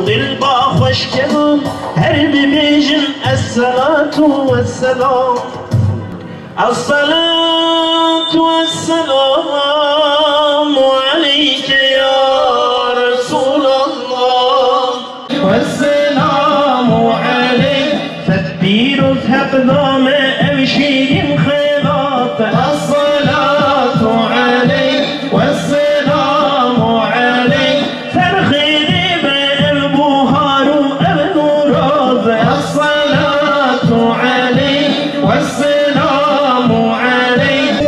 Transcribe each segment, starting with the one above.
دل با خوشگلم هر ببیجن الصلاة والسلام الصلاة والسلام عليك يا رسول الله والسلام عليك تدبير الأقدام أمشي خيرات الصلاة عليك والسلام عليك ترخيني بالبهار النورات الصلاة عليك والسلام عليك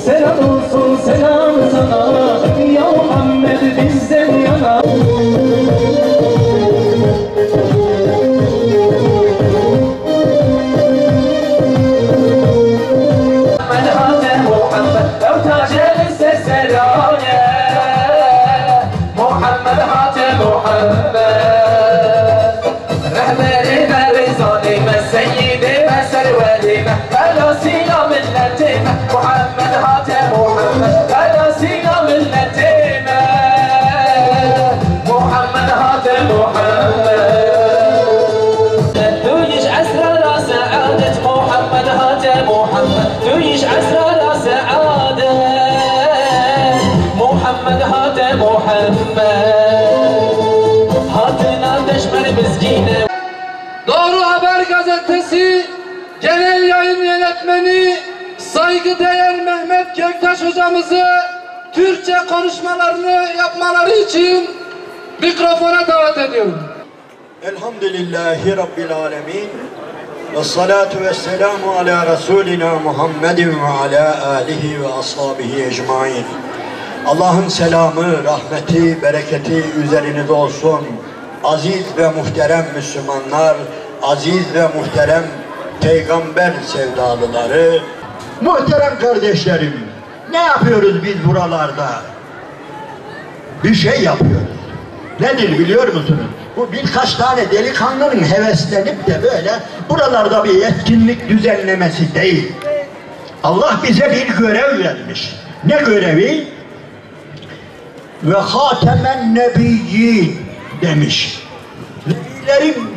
Selam olsun selam sana ya Muhammed bizden yana. Doğru Haber Gazetesi Genel Yayın Yönetmeni saygıdeğer Mehmet Göktaş hocamızı Türkçe konuşmalarını yapmaları için mikrofona davet ediyorum. Elhamdülillahi Rabbil Alemin ve salatu ve selamu ala Resulina Muhammedin ve ala alihi ve ashabihi ecmain. Allah'ın selamı, rahmeti, bereketi üzerinize olsun. Aziz ve muhterem Müslümanlar, aziz ve muhterem peygamber sevdalıları, muhterem kardeşlerim, ne yapıyoruz biz buralarda? Bir şey yapıyoruz. Nedir biliyor musunuz? Bu birkaç tane delikanlının heveslenip de böyle buralarda bir etkinlik düzenlemesi değil. Allah bize bir görev vermiş. Ne görevi? Ve hatemen nebiyyin demiş.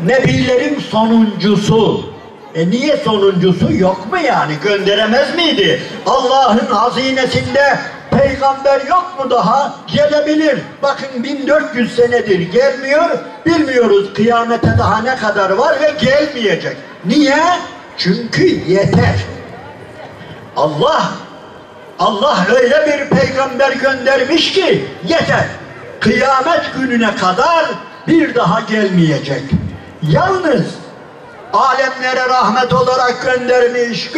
Nebilerin sonuncusu. Niye sonuncusu? Yok mu yani? Gönderemez miydi? Allah'ın hazinesinde peygamber yok mu daha? Gelebilir. Bakın 1400 senedir gelmiyor. Bilmiyoruz kıyamete daha ne kadar var ve gelmeyecek. Niye? Çünkü yeter. Allah öyle bir peygamber göndermiş ki yeter. Kıyamet gününe kadar bir daha gelmeyecek. Yalnız alemlere rahmet olarak göndermiş.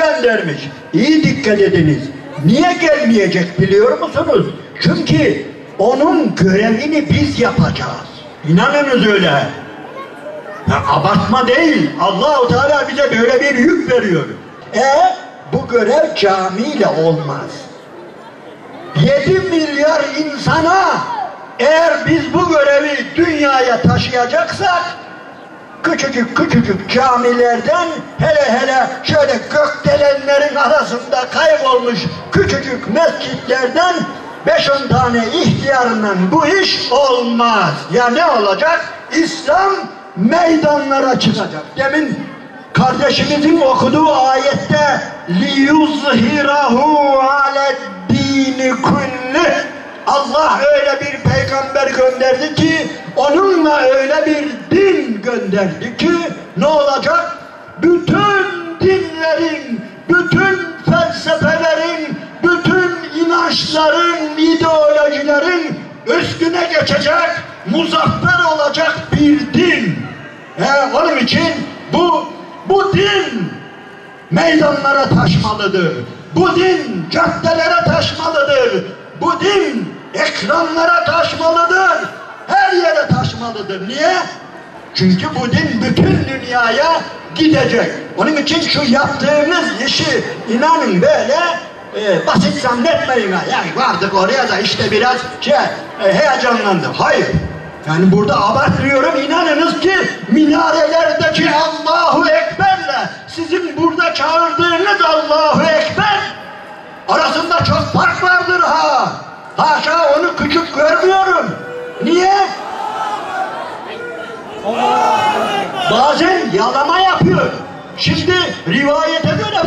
İyi dikkat ediniz. Niye gelmeyecek biliyor musunuz? Çünkü onun görevini biz yapacağız. İnanınız öyle. Ya, abartma değil. Allah-u Teala bize böyle bir yük veriyor. Bu görev camiyle olmaz. 7 milyar insana eğer biz bu görevi dünyaya taşıyacaksak küçücük camilerden hele şöyle gökdelenlerin arasında kaybolmuş küçücük mescitlerden 5-10 tane ihtiyarından bu iş olmaz. Ya ne olacak? İslam meydanlara çıkacak. Demin kardeşimizin okuduğu ayette liyuzhirahu ale'd-dini kullih. Allah öyle bir peygamber gönderdi ki onunla öyle bir din gönderdi ki ne olacak? Bütün dinlerin, bütün felsefelerin, bütün inançların, ideolojilerin üstüne geçecek, muzaffer olacak bir din. Onun için bu din meydanlara taşmalıdır. Bu din caddelere taşmalıdır. Bu din ekranlara taşmalıdır. Her yere taşmalıdır. Niye? Çünkü bu din bütün dünyaya gidecek. Onun için şu yaptığımız işi inanın böyle basit zannetmeyin. Yani vardık oraya da işte biraz heyecanlandım. Hayır. Yani burada abartıyorum, inanınız ki minarelerdeki Allahu Ekber'le sizin burada çağırdığınız Allahu Ekber arasında çok fark vardır ha. Haşa, onu küçük görmüyorum. Niye? bazen yalama yapıyor. Şimdi rivayete göre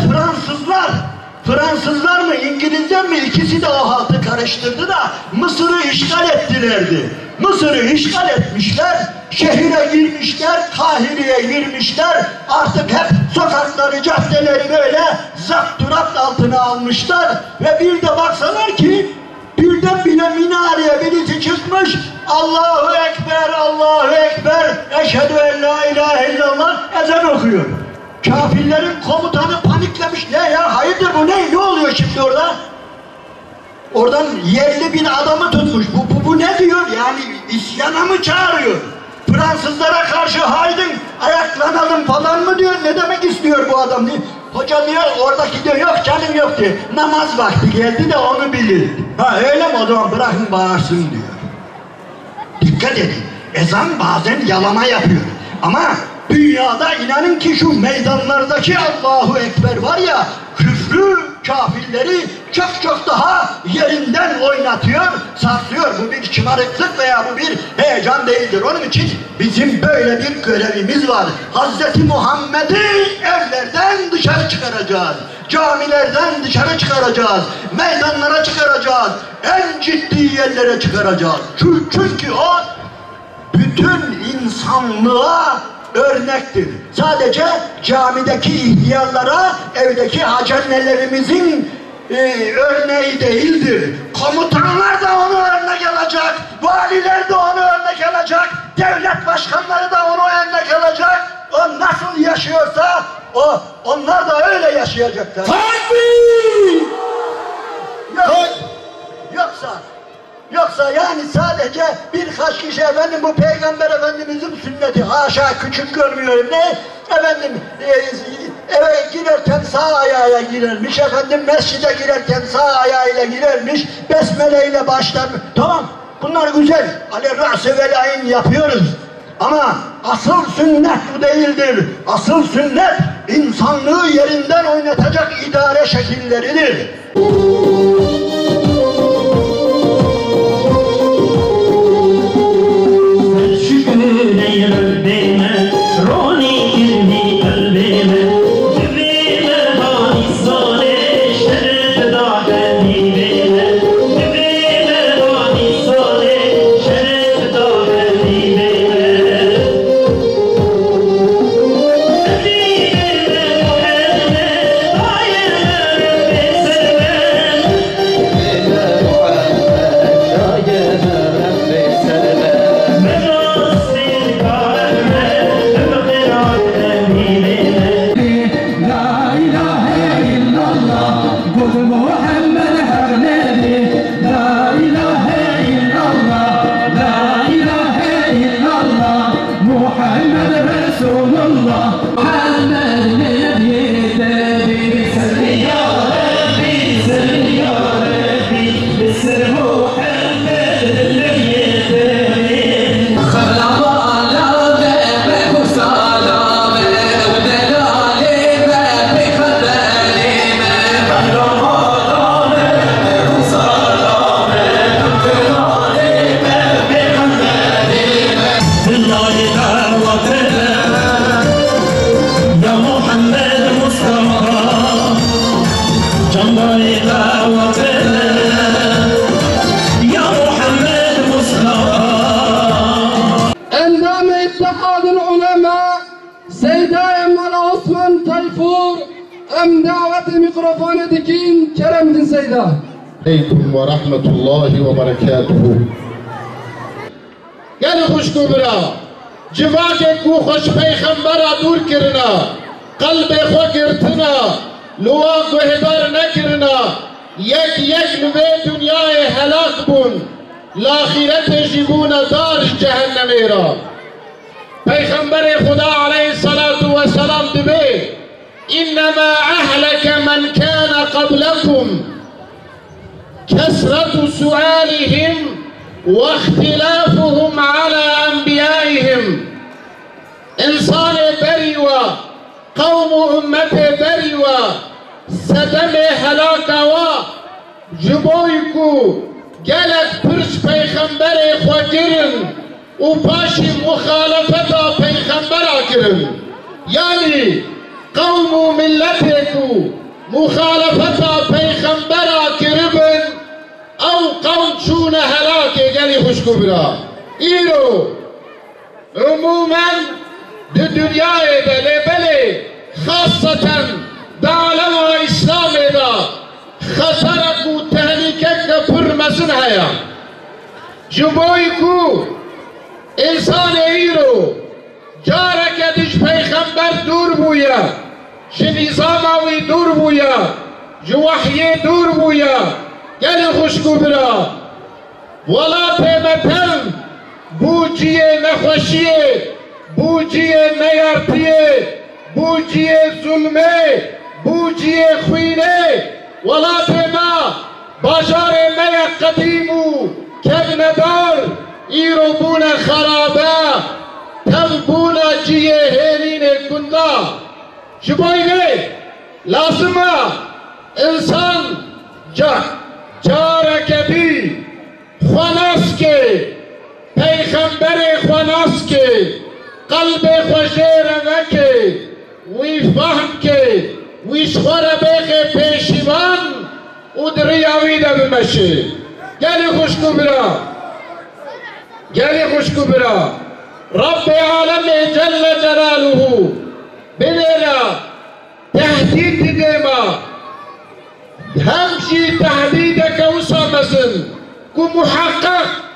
Fransızlar mı İngilizler mi ikisi de o haltı karıştırdı da Mısır'ı işgal ettilerdi. Mısır'ı işgal etmişler, şehire girmişler, Kahire'ye girmişler, artık hep sokakları, caddeleri böyle zapturapt altına almışlar ve bir de baksalar ki birdenbire minareye birisi çıkmış, Allahu Ekber, Allahu Ekber, Eşhedü en la ilahe illallah ezan okuyor. Kafirlerin komutanı paniklemiş, ne ya hayırdır bu ne oluyor şimdi orada? Oradan yerli bir adamı tutmuş, bu ne diyor yani isyana mı çağırıyor? Fransızlara karşı haydin ayaklanalım falan mı diyor, ne demek istiyor bu adam diye. Hoca diyor oradaki diyor yok canım yok diyor, namaz vakti geldi de onu bilir. Ha öyle mi o zaman bırakın bağırsın diyor. Dikkat edin, ezan bazen yalama yapıyor ama dünyada inanın ki şu meydanlardaki Allahu Ekber var ya, küfrü kafirleri çok daha yerinden oynatıyor, sarsıyor. Bu bir şımarıklık veya bu bir heyecan değildir. Onun için bizim böyle bir görevimiz var. Hazreti Muhammed'i evlerden dışarı çıkaracağız. Camilerden dışarı çıkaracağız. Meydanlara çıkaracağız. En ciddi yerlere çıkaracağız. Çünkü o bütün insanlığa örnektir. Sadece camideki ihtiyarlara, evdeki hacannelerimizin örneği değildir. Komutanlar da onu örnek alacak, valiler de onu örnek alacak, devlet başkanları da onu örnek alacak. O nasıl yaşıyorsa, onlar da öyle yaşayacaklar. Takbir! Yoksa yani sadece birkaç kişi efendim bu Peygamber Efendimizin sünneti haşa küçük görmüyorum ne efendim eve girerken sağ ayağıyla girermiş efendim mescide girerken sağ ayağıyla girermiş besmele ile başlar tamam bunlar güzel ale ra'se vel ayn yapıyoruz ama asıl sünnet bu değildir. Asıl sünnet insanlığı yerinden oynatacak idare şekilleridir. Aleyküm ve rahmetullahi ve berekatuhu. Gel hoş kumra, civake ku hoş peygambera dur kirna, kalbe xo girtina, luwa guhdar nekirna, yek lüve dünyayı helak bun, l'ahiret jibuna dar cehennamera. Peygamber-i Huda aleyhissalatu vesselam dibe, innema ahleke men kana qablakum, كثرة سؤالهم واختلافهم على أنبيائهم إنسان بريوة قوم أمة بريوة سدم هلاكوا جبويكو جلت برش پیغمبر خواجرن و پاشی مخالفتا پیغمبرا کرن یعنی قوم و ملت کو مخالفتا پیغمبرا کربن او قوم چون هلاک گلی خوشکو برا ایرو عموما در دنیای بله بله خاصتا در عالم اسلام دا خطرک و تهلیکک پرمسن هیا جبوی کو انسان ایرو جارک دیش پیغمبر دور بویا نظاماوی دور بویا وحی دور بویا گلی خوشکو برا ولا پیمتن بوجیه نخوشیه بوجیه نیارتیه بوجیه ظلمه بوجیه خوینه ولا پیما باشار می قدیمو کبندار ایرو بونا خرابه تم بونا جیه هیرین کندا شبایگه لازمه انسان جارکدی خواناس که پیغمبر خواناس که قلب خوشیر وکه وی فهم که ویش خور بیخ پیشیوان و دریاوی دا بمشه گلی خوشکو برا گلی خوشکو برا رب عالم جل جلاله بنیرا تهدید دیما همشی تهدید کوسا مسن کو محقق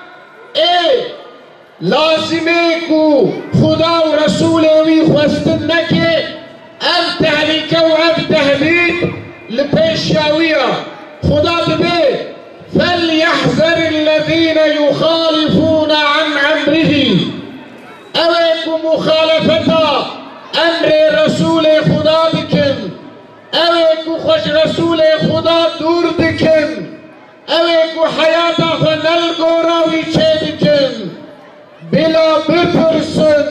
لازمه کو خدا و رسول وی خوستن نکه ام تهلیک و ام تهدید لپیشیاویه خدا ببه فليحذر الذين يخالفون عن امره اویکو مخالفتا امر رسول خدا بکن اویکو خوش رسول خدا دور بکن اویکو حیاتا خنل گوراوی چه بکن بلا بپرسن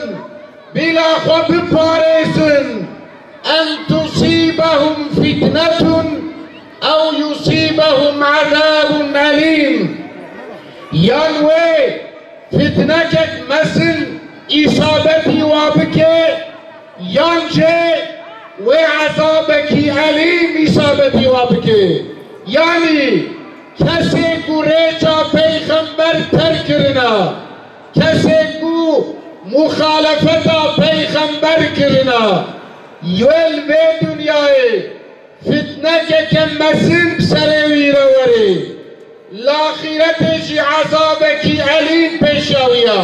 بلا خو بپارسن ان تصيبهم فتنة او يصيبهم عذاب أليم ينوي فتنكك مثل إصابتي وابك ينجي وعذابك أليم إصابتي وابك يعني کسی کو ریچا پیغمبر ترکرنا کسی کو مخالفتا پیغمبر کرنا یول بے دنیای فتنہ کے کمسن سروی روری لاخیرت جی عذاب کی علیم پیشاویا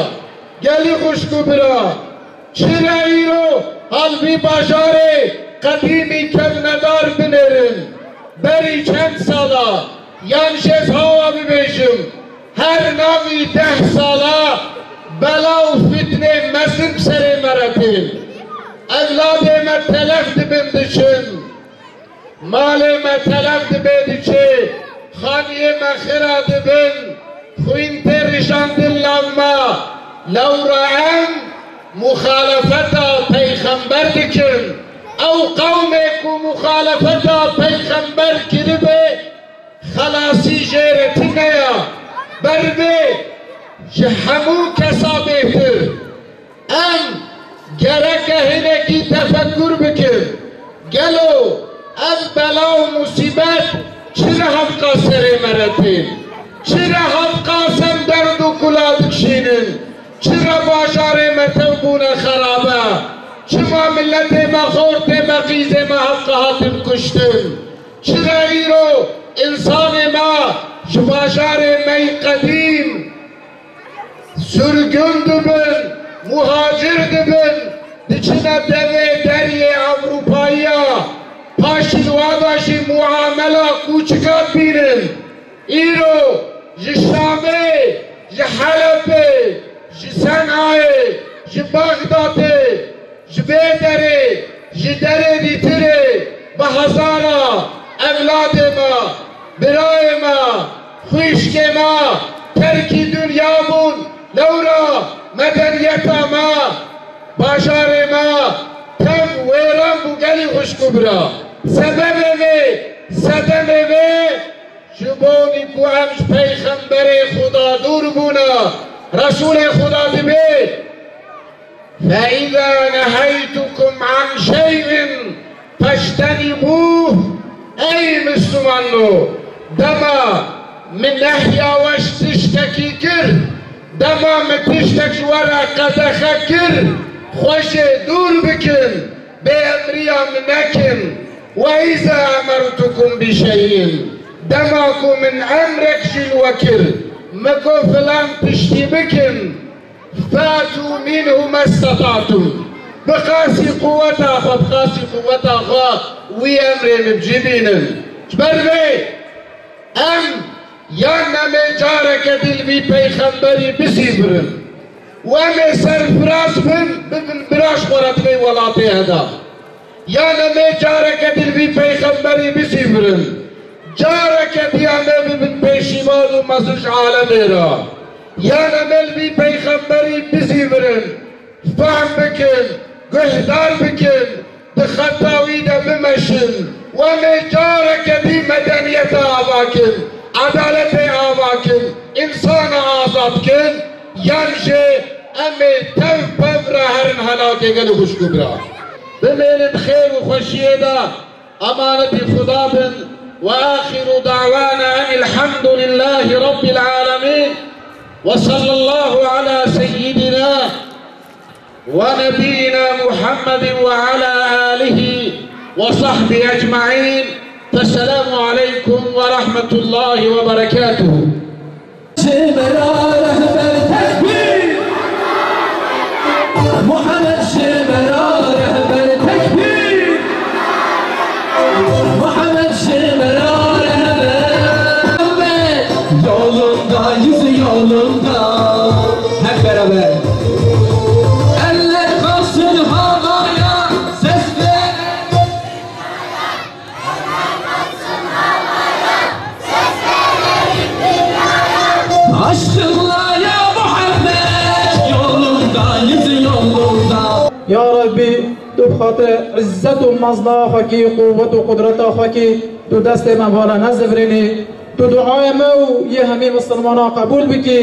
گلی خوشکو برا چرایی رو حلبی باشار قدیمی کم ندار بنرن بری چند سالا یانشز هوا ببیشم هر نامی 10 سالا بلا و فتنه مسن سر مرتین اولاد ما تلف دبندشن مال ما تلف دبندشه خانی ما خرا دبن خوین ترشان دلما لو رعن مخالفتا پیغمبر دکن او قومکو مخالفتا پیغمبر کربه خلاصی جیرتی نیا برده همو کسا بهتر ام گرک هنگی تفکر بکر گلو از بلا و مصیبت چرا حفقا سر مرتین چرا حفقا سم درد و کلا بکشینن چرا باشار متوبون خرابه چما ملت ما خورت ما قیز ما حفقا حاتم کشتن چرا ایرو انسان ما شباشار می قدیم سرگن دبن مهاجر دبن دچنا دوه دری اوروپایی پاشلواداشی معامله کوچکات بیرن ایرو جشامه جحلبه جسنعه جبغداده جبیدره جدره دیتره بهزارا اولاد ما برای ما خوشک ما ترکی دنیامون لورا مدنیت ما باشار ما تم ویران بو گلی خوشکو برا سبب وی صدم وی شبونی کو همش پیغمبر خدا دور بونا رسول خدا دبيت فإذا نهيتكم عن شيء فاجتنبوه أي مسلمانو دما من نهيا واش تشتكي كر دما من تشتكي ورا قدخا كر خوش دور بكن بأمريا منكن وإذا أمرتكم بشيء دماكم من أمرك شل وكر مكو فلان تشتي بكن فاتوا منه ما استطعتم بقاسي قوتها فبقاسي قوتها خا ويامرين بجبين جبربي أم يانا مجارك دل بي بيخنبري بسيبرن وامي سرفراس بن براش قرات بي ولاتي هدا يانا مجارك دل بي بيخنبري بسيبرن جارك ديانا بن بيشيمال ومسج عالمي را يانا مل بي بيخنبري بسيبرن فهم بكن قهدار بكن بخطاوي دا بمشن ومجارك دي مدنية آباكن عدالة آباكن إنسان آزادكن ينشي أمي توفى برهرن هلاكي قلو خشكو برا بمين بخير وخشيه دا أمانة خدا بن وآخر دعوانا أن الحمد لله رب العالمين وصلى الله على سيدنا ونبينا محمد وعلى آله وصحبه أجمعين فالسلام عليكم ورحمة الله وبركاته محمد شمرا رهبر تكبير محمد شمرا رهبر yolunda yüzü yolunda hep beraber eller kalsın havaya ses ver aşkınla ya Muhammed yolunda yüzü yolunda Ya Rabbi تو بخاطر عزت و مزنا خاکی قوت و قدرت خاکی تو دست من بالا نزفرینی تو دعای ما و یه همه مسلمان قبول بکی